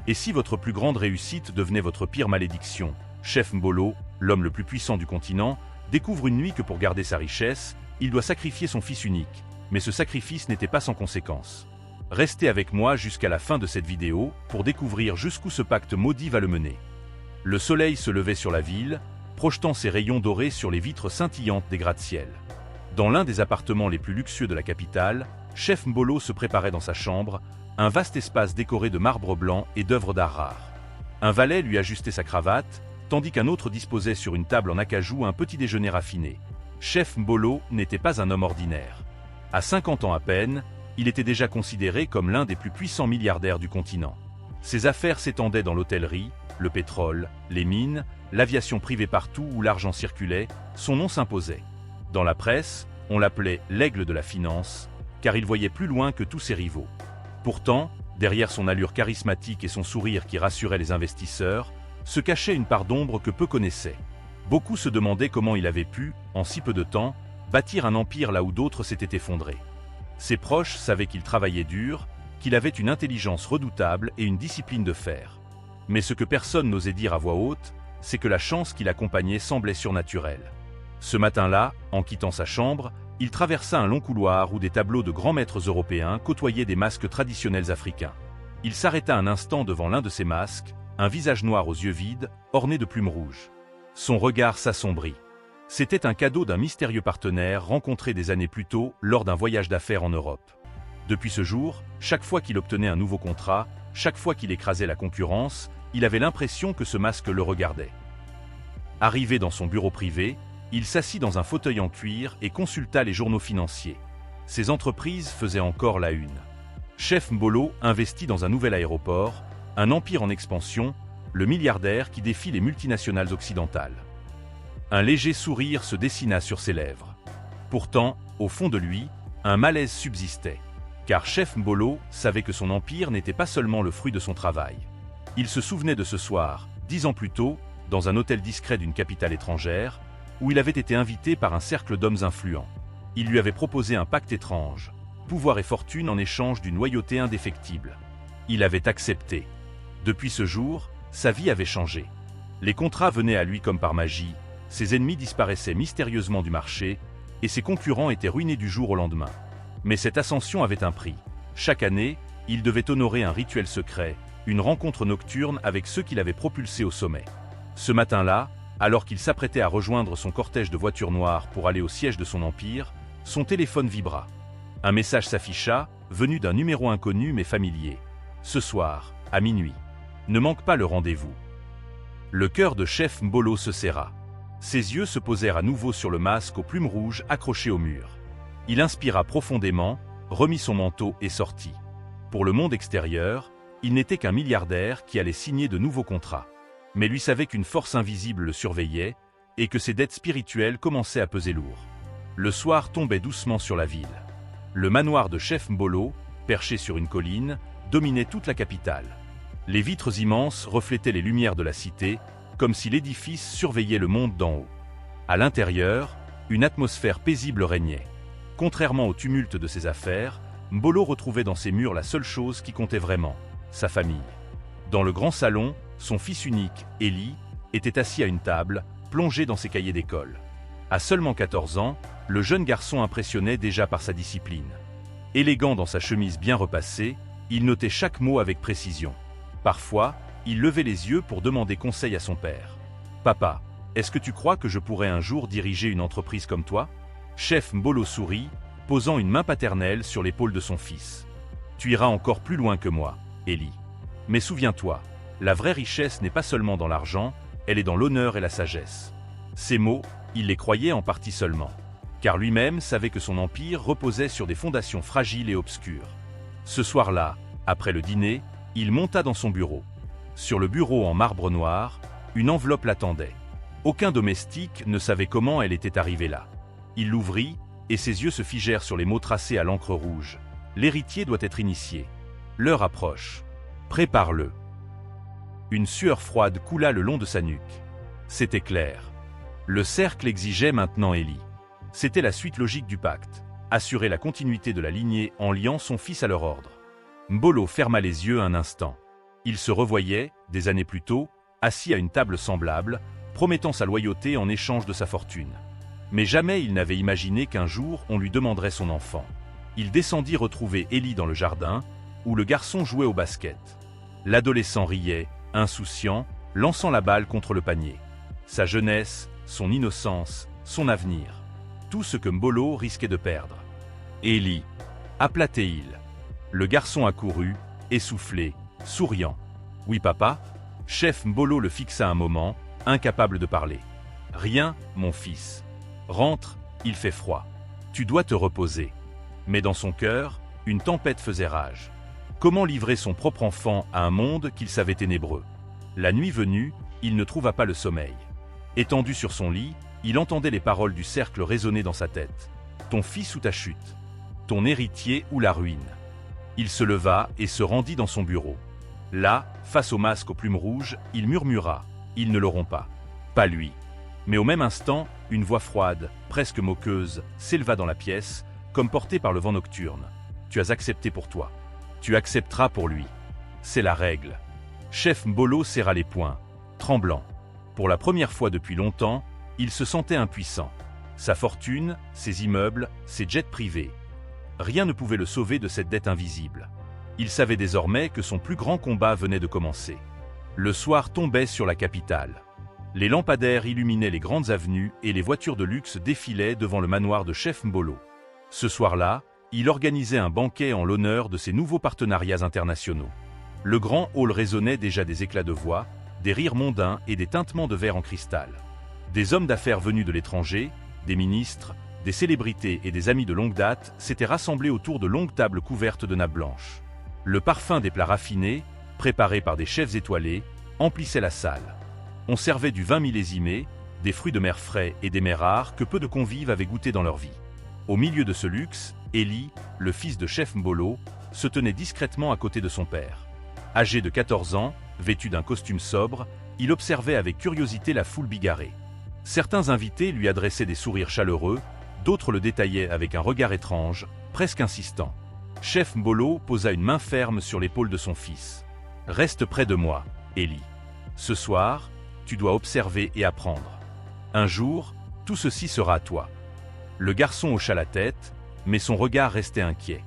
Et si votre plus grande réussite devenait votre pire malédiction? Chef Mbolo, l'homme le plus puissant du continent, découvre une nuit que pour garder sa richesse, il doit sacrifier son fils unique. Mais ce sacrifice n'était pas sans conséquence. Restez avec moi jusqu'à la fin de cette vidéo pour découvrir jusqu'où ce pacte maudit va le mener. Le soleil se levait sur la ville, projetant ses rayons dorés sur les vitres scintillantes des gratte-ciel. Dans l'un des appartements les plus luxueux de la capitale, Chef Mbolo se préparait dans sa chambre, un vaste espace décoré de marbre blanc et d'œuvres d'art rares. Un valet lui ajustait sa cravate, tandis qu'un autre disposait sur une table en acajou un petit déjeuner raffiné. Chef Mbolo n'était pas un homme ordinaire. À 50 ans à peine, il était déjà considéré comme l'un des plus puissants milliardaires du continent. Ses affaires s'étendaient dans l'hôtellerie, le pétrole, les mines, l'aviation privée partout où l'argent circulait, son nom s'imposait. Dans la presse, on l'appelait l'aigle de la finance, car il voyait plus loin que tous ses rivaux. Pourtant, derrière son allure charismatique et son sourire qui rassurait les investisseurs, se cachait une part d'ombre que peu connaissaient. Beaucoup se demandaient comment il avait pu, en si peu de temps, bâtir un empire là où d'autres s'étaient effondrés. Ses proches savaient qu'il travaillait dur, qu'il avait une intelligence redoutable et une discipline de fer. Mais ce que personne n'osait dire à voix haute, c'est que la chance qui l'accompagnait semblait surnaturelle. Ce matin-là, en quittant sa chambre, il traversa un long couloir où des tableaux de grands maîtres européens côtoyaient des masques traditionnels africains. Il s'arrêta un instant devant l'un de ces masques, un visage noir aux yeux vides, orné de plumes rouges. Son regard s'assombrit. C'était un cadeau d'un mystérieux partenaire rencontré des années plus tôt lors d'un voyage d'affaires en Europe. Depuis ce jour, chaque fois qu'il obtenait un nouveau contrat, chaque fois qu'il écrasait la concurrence, il avait l'impression que ce masque le regardait. Arrivé dans son bureau privé, il s'assit dans un fauteuil en cuir et consulta les journaux financiers. Ses entreprises faisaient encore la une. Chef Mbolo investit dans un nouvel aéroport, un empire en expansion, le milliardaire qui défie les multinationales occidentales. Un léger sourire se dessina sur ses lèvres. Pourtant, au fond de lui, un malaise subsistait. Car Chef Mbolo savait que son empire n'était pas seulement le fruit de son travail. Il se souvenait de ce soir, 10 ans plus tôt, dans un hôtel discret d'une capitale étrangère, où il avait été invité par un cercle d'hommes influents. Il lui avait proposé un pacte étrange, pouvoir et fortune en échange d'une loyauté indéfectible. Il avait accepté. Depuis ce jour, sa vie avait changé. Les contrats venaient à lui comme par magie, ses ennemis disparaissaient mystérieusement du marché, et ses concurrents étaient ruinés du jour au lendemain. Mais cette ascension avait un prix. Chaque année, il devait honorer un rituel secret, une rencontre nocturne avec ceux qui l'avaient propulsé au sommet. Ce matin-là, alors qu'il s'apprêtait à rejoindre son cortège de voitures noires pour aller au siège de son empire, son téléphone vibra. Un message s'afficha, venu d'un numéro inconnu mais familier. Ce soir, à minuit. Ne manque pas le rendez-vous. Le cœur de Chef Mbolo se serra. Ses yeux se posèrent à nouveau sur le masque aux plumes rouges accroché au mur. Il inspira profondément, remit son manteau et sortit. Pour le monde extérieur, il n'était qu'un milliardaire qui allait signer de nouveaux contrats. Mais lui savait qu'une force invisible le surveillait et que ses dettes spirituelles commençaient à peser lourd. Le soir tombait doucement sur la ville. Le manoir de Chef Mbolo, perché sur une colline, dominait toute la capitale. Les vitres immenses reflétaient les lumières de la cité, comme si l'édifice surveillait le monde d'en haut. À l'intérieur, une atmosphère paisible régnait. Contrairement au tumulte de ses affaires, Mbolo retrouvait dans ses murs la seule chose qui comptait vraiment, sa famille. Dans le grand salon, son fils unique, Eli, était assis à une table, plongé dans ses cahiers d'école. À seulement 14 ans, le jeune garçon impressionnait déjà par sa discipline. Élégant dans sa chemise bien repassée, il notait chaque mot avec précision. Parfois, il levait les yeux pour demander conseil à son père. « Papa, est-ce que tu crois que je pourrais un jour diriger une entreprise comme toi ?» Chef Mbolo sourit, posant une main paternelle sur l'épaule de son fils. « Tu iras encore plus loin que moi, Eli. Mais souviens-toi, la vraie richesse n'est pas seulement dans l'argent, elle est dans l'honneur et la sagesse. » Ces mots, il les croyait en partie seulement, car lui-même savait que son empire reposait sur des fondations fragiles et obscures. Ce soir-là, après le dîner, il monta dans son bureau. Sur le bureau en marbre noir, une enveloppe l'attendait. Aucun domestique ne savait comment elle était arrivée là. Il l'ouvrit, et ses yeux se figèrent sur les mots tracés à l'encre rouge. L'héritier doit être initié. L'heure approche. Prépare-le. Une sueur froide coula le long de sa nuque. C'était clair. Le cercle exigeait maintenant Eli. C'était la suite logique du pacte. Assurer la continuité de la lignée en liant son fils à leur ordre. Mbolo ferma les yeux un instant. Il se revoyait, des années plus tôt, assis à une table semblable, promettant sa loyauté en échange de sa fortune. Mais jamais il n'avait imaginé qu'un jour on lui demanderait son enfant. Il descendit retrouver Ellie dans le jardin, où le garçon jouait au basket. L'adolescent riait, insouciant, lançant la balle contre le panier. Sa jeunesse, son innocence, son avenir. Tout ce que Mbolo risquait de perdre. Ellie, appela Théil. Le garçon accourut, essoufflé, souriant. « Oui papa ?» Chef Mbolo le fixa un moment, incapable de parler. « Rien, mon fils. Rentre, il fait froid. Tu dois te reposer. » Mais dans son cœur, une tempête faisait rage. Comment livrer son propre enfant à un monde qu'il savait ténébreux? La nuit venue, il ne trouva pas le sommeil. Étendu sur son lit, il entendait les paroles du cercle résonner dans sa tête. « Ton fils ou ta chute? Ton héritier ou la ruine ?» Il se leva et se rendit dans son bureau. Là, face au masque aux plumes rouges, il murmura « Ils ne l'auront pas. Pas lui. » Mais au même instant, une voix froide, presque moqueuse, s'éleva dans la pièce, comme portée par le vent nocturne. « Tu as accepté pour toi. Tu accepteras pour lui. C'est la règle. » Chef Mbolo serra les poings, tremblant. Pour la première fois depuis longtemps, il se sentait impuissant. Sa fortune, ses immeubles, ses jets privés. Rien ne pouvait le sauver de cette dette invisible. Il savait désormais que son plus grand combat venait de commencer. Le soir tombait sur la capitale. Les lampadaires illuminaient les grandes avenues et les voitures de luxe défilaient devant le manoir de Chef Mbolo. Ce soir-là, il organisait un banquet en l'honneur de ses nouveaux partenariats internationaux. Le grand hall résonnait déjà des éclats de voix, des rires mondains et des tintements de verre en cristal. Des hommes d'affaires venus de l'étranger, des ministres, des célébrités et des amis de longue date s'étaient rassemblés autour de longues tables couvertes de nappes blanches. Le parfum des plats raffinés, préparés par des chefs étoilés, emplissait la salle. On servait du vin millésimé, des fruits de mer frais et des mets rares que peu de convives avaient goûté dans leur vie. Au milieu de ce luxe, Ellie, le fils de Chef Mbolo, se tenait discrètement à côté de son père. Âgé de 14 ans, vêtu d'un costume sobre, il observait avec curiosité la foule bigarrée. Certains invités lui adressaient des sourires chaleureux, d'autres le détaillaient avec un regard étrange, presque insistant. Chef Mbolo posa une main ferme sur l'épaule de son fils. « Reste près de moi, Ellie. Ce soir, tu dois observer et apprendre. Un jour, tout ceci sera à toi. » Le garçon hocha la tête, mais son regard restait inquiet.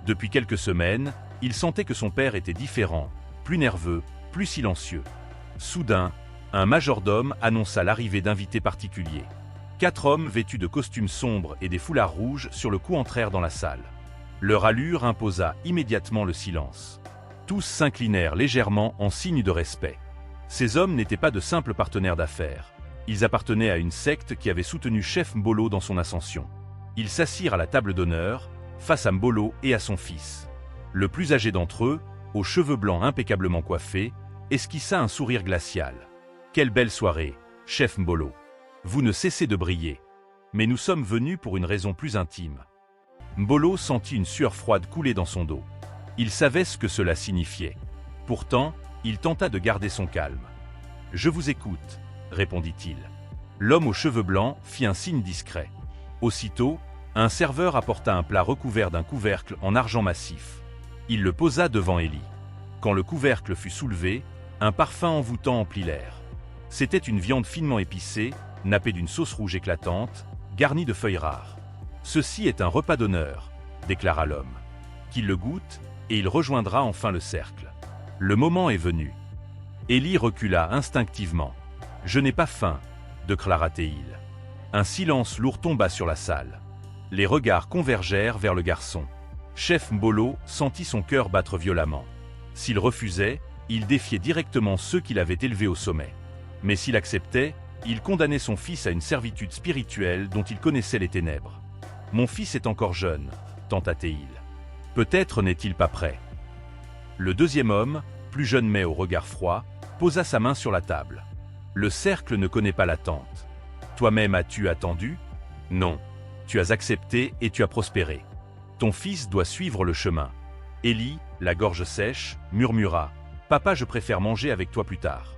Depuis quelques semaines, il sentait que son père était différent, plus nerveux, plus silencieux. Soudain, un majordome annonça l'arrivée d'invités particuliers. 4 hommes vêtus de costumes sombres et des foulards rouges sur le cou entrèrent dans la salle. Leur allure imposa immédiatement le silence. Tous s'inclinèrent légèrement en signe de respect. Ces hommes n'étaient pas de simples partenaires d'affaires. Ils appartenaient à une secte qui avait soutenu Chef Mbolo dans son ascension. Ils s'assirent à la table d'honneur, face à Mbolo et à son fils. Le plus âgé d'entre eux, aux cheveux blancs impeccablement coiffés, esquissa un sourire glacial. « Quelle belle soirée, Chef Mbolo. Vous ne cessez de briller. Mais nous sommes venus pour une raison plus intime. » Mbolo sentit une sueur froide couler dans son dos. Il savait ce que cela signifiait. Pourtant, il tenta de garder son calme. « Je vous écoute, » répondit-il. L'homme aux cheveux blancs fit un signe discret. Aussitôt, un serveur apporta un plat recouvert d'un couvercle en argent massif. Il le posa devant Ellie. Quand le couvercle fut soulevé, un parfum envoûtant emplit l'air. C'était une viande finement épicée, nappée d'une sauce rouge éclatante, garnie de feuilles rares. « Ceci est un repas d'honneur, » déclara l'homme. « Qu'il le goûte, et il rejoindra enfin le cercle. Le moment est venu. » Ellie recula instinctivement. « Je n'ai pas faim, » déclara Théil. Un silence lourd tomba sur la salle. Les regards convergèrent vers le garçon. Chef Mbolo sentit son cœur battre violemment. S'il refusait, il défiait directement ceux qui l'avaient élevé au sommet. Mais s'il acceptait, il condamnait son fils à une servitude spirituelle dont il connaissait les ténèbres. « Mon fils est encore jeune, » tenta Théil. « Peut-être n'est-il pas prêt. » Le deuxième homme, plus jeune mais au regard froid, posa sa main sur la table. « Le cercle ne connaît pas l'attente. Toi-même as-tu attendu? Non. Tu as accepté et tu as prospéré. Ton fils doit suivre le chemin. » Ellie, la gorge sèche, murmura. « Papa, je préfère manger avec toi plus tard. »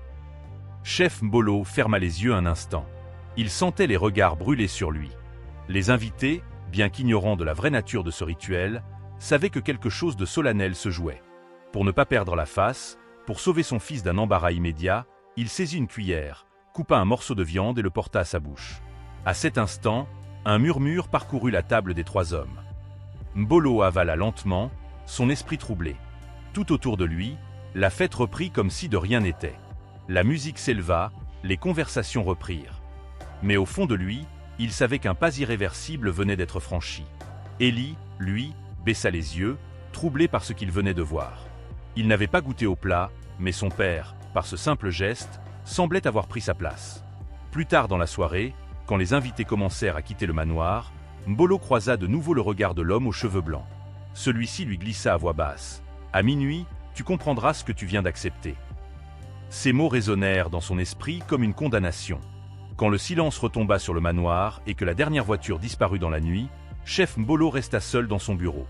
Chef Mbolo ferma les yeux un instant. Il sentait les regards brûler sur lui. Les invités, bien qu'ignorants de la vraie nature de ce rituel, savaient que quelque chose de solennel se jouait. Pour ne pas perdre la face, Pour sauver son fils d'un embarras immédiat, il saisit une cuillère, coupa un morceau de viande et le porta à sa bouche. À cet instant, un murmure parcourut la table des 3 hommes. Mbolo avala lentement, son esprit troublé. Tout autour de lui, la fête reprit comme si de rien n'était. La musique s'éleva, les conversations reprirent. Mais au fond de lui, il savait qu'un pas irréversible venait d'être franchi. Élie, lui, baissa les yeux, troublé par ce qu'il venait de voir. Il n'avait pas goûté au plat, mais son père, par ce simple geste, semblait avoir pris sa place. Plus tard dans la soirée, quand les invités commencèrent à quitter le manoir, Mbolo croisa de nouveau le regard de l'homme aux cheveux blancs. Celui-ci lui glissa à voix basse. « À minuit, tu comprendras ce que tu viens d'accepter. » Ces mots résonnèrent dans son esprit comme une condamnation. Quand le silence retomba sur le manoir et que la dernière voiture disparut dans la nuit, Chef Mbolo resta seul dans son bureau.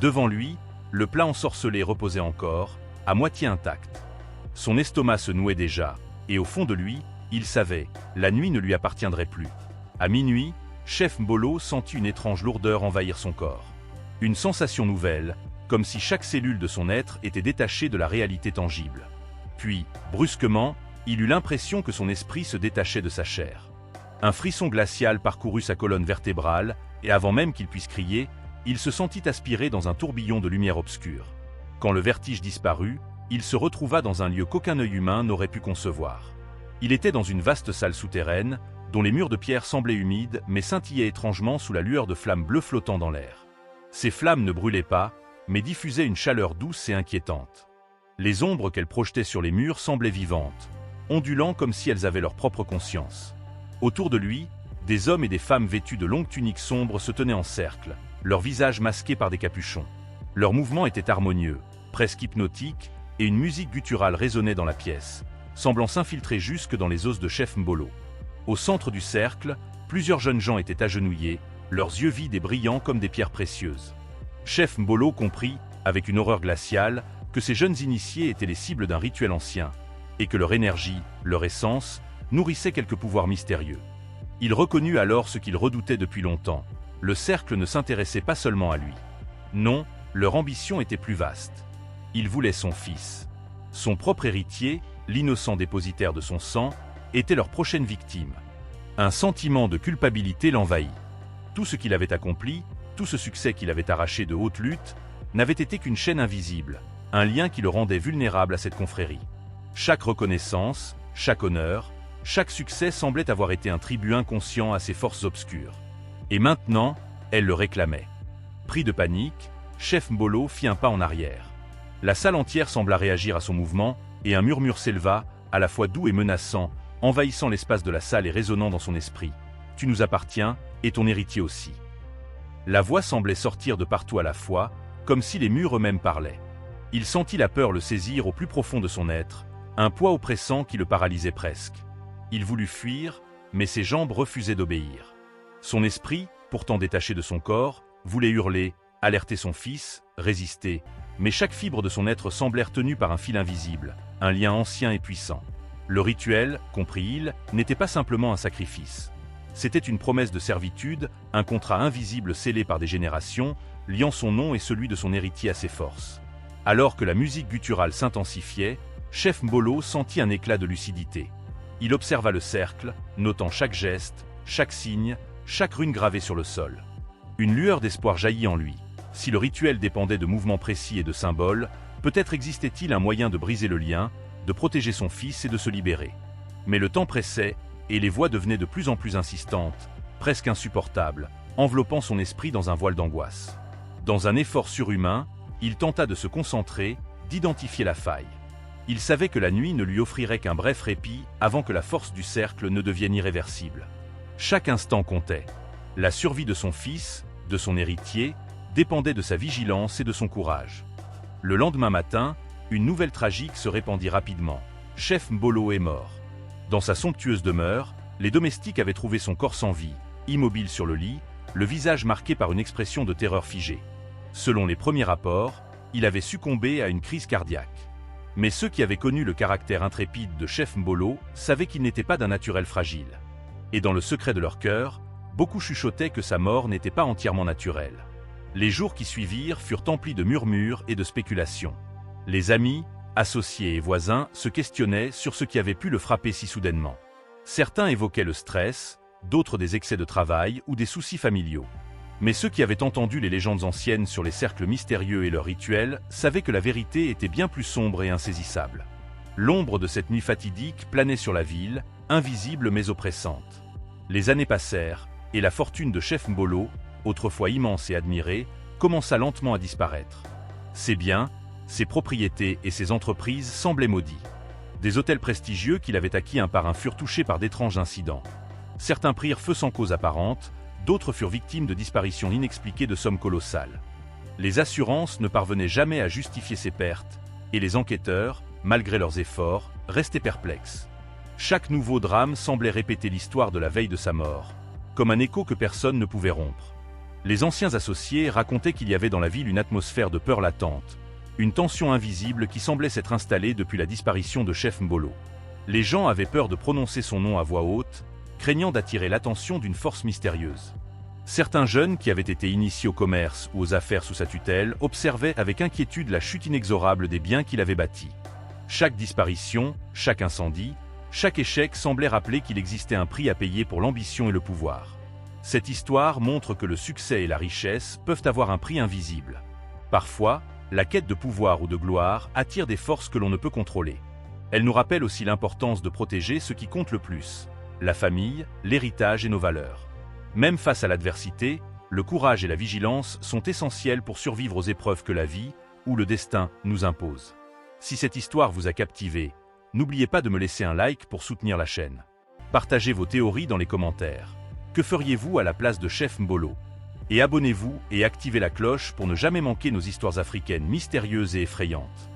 Devant lui, le plat ensorcelé reposait encore, à moitié intact. Son estomac se nouait déjà, et au fond de lui, il savait, la nuit ne lui appartiendrait plus. À minuit, Chef Mbolo sentit une étrange lourdeur envahir son corps. Une sensation nouvelle, comme si chaque cellule de son être était détachée de la réalité tangible. Puis, brusquement, il eut l'impression que son esprit se détachait de sa chair. Un frisson glacial parcourut sa colonne vertébrale, et avant même qu'il puisse crier, il se sentit aspiré dans un tourbillon de lumière obscure. Quand le vertige disparut, il se retrouva dans un lieu qu'aucun œil humain n'aurait pu concevoir. Il était dans une vaste salle souterraine, dont les murs de pierre semblaient humides mais scintillaient étrangement sous la lueur de flammes bleues flottant dans l'air. Ces flammes ne brûlaient pas, mais diffusaient une chaleur douce et inquiétante. Les ombres qu'elles projetaient sur les murs semblaient vivantes, ondulant comme si elles avaient leur propre conscience. Autour de lui, des hommes et des femmes vêtus de longues tuniques sombres se tenaient en cercle, leurs visages masqués par des capuchons. Leurs mouvements étaient harmonieux, presque hypnotiques, et une musique gutturale résonnait dans la pièce, semblant s'infiltrer jusque dans les os de Chef Mbolo. Au centre du cercle, plusieurs jeunes gens étaient agenouillés, leurs yeux vides et brillants comme des pierres précieuses. Chef Mbolo comprit, avec une horreur glaciale, que ces jeunes initiés étaient les cibles d'un rituel ancien, et que leur énergie, leur essence, nourrissait quelque pouvoir mystérieux. Il reconnut alors ce qu'il redoutait depuis longtemps. Le cercle ne s'intéressait pas seulement à lui. Non, leur ambition était plus vaste. Il voulait son fils. Son propre héritier, l'innocent dépositaire de son sang, était leur prochaine victime. Un sentiment de culpabilité l'envahit. Tout ce qu'il avait accompli, tout ce succès qu'il avait arraché de haute lutte, n'avait été qu'une chaîne invisible, un lien qui le rendait vulnérable à cette confrérie. Chaque reconnaissance, chaque honneur, chaque succès semblait avoir été un tribut inconscient à ses forces obscures. Et maintenant, elle le réclamait. Pris de panique, Chef Mbolo fit un pas en arrière. La salle entière sembla réagir à son mouvement, et un murmure s'éleva, à la fois doux et menaçant, envahissant l'espace de la salle et résonnant dans son esprit. « Tu nous appartiens, et ton héritier aussi. » La voix semblait sortir de partout à la fois, comme si les murs eux-mêmes parlaient. Il sentit la peur le saisir au plus profond de son être, un poids oppressant qui le paralysait presque. Il voulut fuir, mais ses jambes refusaient d'obéir. Son esprit, pourtant détaché de son corps, voulait hurler, alerter son fils, résister, mais chaque fibre de son être semblait tenue par un fil invisible, un lien ancien et puissant. Le rituel, comprit-il, n'était pas simplement un sacrifice. C'était une promesse de servitude, un contrat invisible scellé par des générations, liant son nom et celui de son héritier à ses forces. Alors que la musique gutturale s'intensifiait, Chef Mbolo sentit un éclat de lucidité. Il observa le cercle, notant chaque geste, chaque signe, chaque rune gravée sur le sol. Une lueur d'espoir jaillit en lui. Si le rituel dépendait de mouvements précis et de symboles, peut-être existait-il un moyen de briser le lien, de protéger son fils et de se libérer. Mais le temps pressait, et les voix devenaient de plus en plus insistantes, presque insupportables, enveloppant son esprit dans un voile d'angoisse. Dans un effort surhumain, il tenta de se concentrer, d'identifier la faille. Il savait que la nuit ne lui offrirait qu'un bref répit avant que la force du cercle ne devienne irréversible. Chaque instant comptait. La survie de son fils, de son héritier, dépendait de sa vigilance et de son courage. Le lendemain matin, une nouvelle tragique se répandit rapidement. Chef Mbolo est mort. Dans sa somptueuse demeure, les domestiques avaient trouvé son corps sans vie, immobile sur le lit, le visage marqué par une expression de terreur figée. Selon les premiers rapports, il avait succombé à une crise cardiaque. Mais ceux qui avaient connu le caractère intrépide de Chef Mbolo savaient qu'il n'était pas d'un naturel fragile. Et dans le secret de leur cœur, beaucoup chuchotaient que sa mort n'était pas entièrement naturelle. Les jours qui suivirent furent emplis de murmures et de spéculations. Les amis, Associés et voisins se questionnaient sur ce qui avait pu le frapper si soudainement. Certains évoquaient le stress, d'autres des excès de travail ou des soucis familiaux. Mais ceux qui avaient entendu les légendes anciennes sur les cercles mystérieux et leurs rituels savaient que la vérité était bien plus sombre et insaisissable. L'ombre de cette nuit fatidique planait sur la ville, invisible mais oppressante. Les années passèrent, et la fortune de Chef Mbolo, autrefois immense et admirée, commença lentement à disparaître. Ses biens, ses propriétés et ses entreprises semblaient maudits. Des hôtels prestigieux qu'il avait acquis un par un furent touchés par d'étranges incidents. Certains prirent feu sans cause apparente, d'autres furent victimes de disparitions inexpliquées de sommes colossales. Les assurances ne parvenaient jamais à justifier ces pertes, et les enquêteurs, malgré leurs efforts, restaient perplexes. Chaque nouveau drame semblait répéter l'histoire de la veille de sa mort, comme un écho que personne ne pouvait rompre. Les anciens associés racontaient qu'il y avait dans la ville une atmosphère de peur latente, une tension invisible qui semblait s'être installée depuis la disparition de Chef Mbolo. Les gens avaient peur de prononcer son nom à voix haute, craignant d'attirer l'attention d'une force mystérieuse. Certains jeunes qui avaient été initiés au commerce ou aux affaires sous sa tutelle observaient avec inquiétude la chute inexorable des biens qu'il avait bâtis. Chaque disparition, chaque incendie, chaque échec semblait rappeler qu'il existait un prix à payer pour l'ambition et le pouvoir. Cette histoire montre que le succès et la richesse peuvent avoir un prix invisible. Parfois, la quête de pouvoir ou de gloire attire des forces que l'on ne peut contrôler. Elle nous rappelle aussi l'importance de protéger ce qui compte le plus, la famille, l'héritage et nos valeurs. Même face à l'adversité, le courage et la vigilance sont essentiels pour survivre aux épreuves que la vie ou le destin nous impose. Si cette histoire vous a captivé, n'oubliez pas de me laisser un like pour soutenir la chaîne. Partagez vos théories dans les commentaires. Que feriez-vous à la place de Chef Mbolo? Et abonnez-vous et activez la cloche pour ne jamais manquer nos histoires africaines mystérieuses et effrayantes.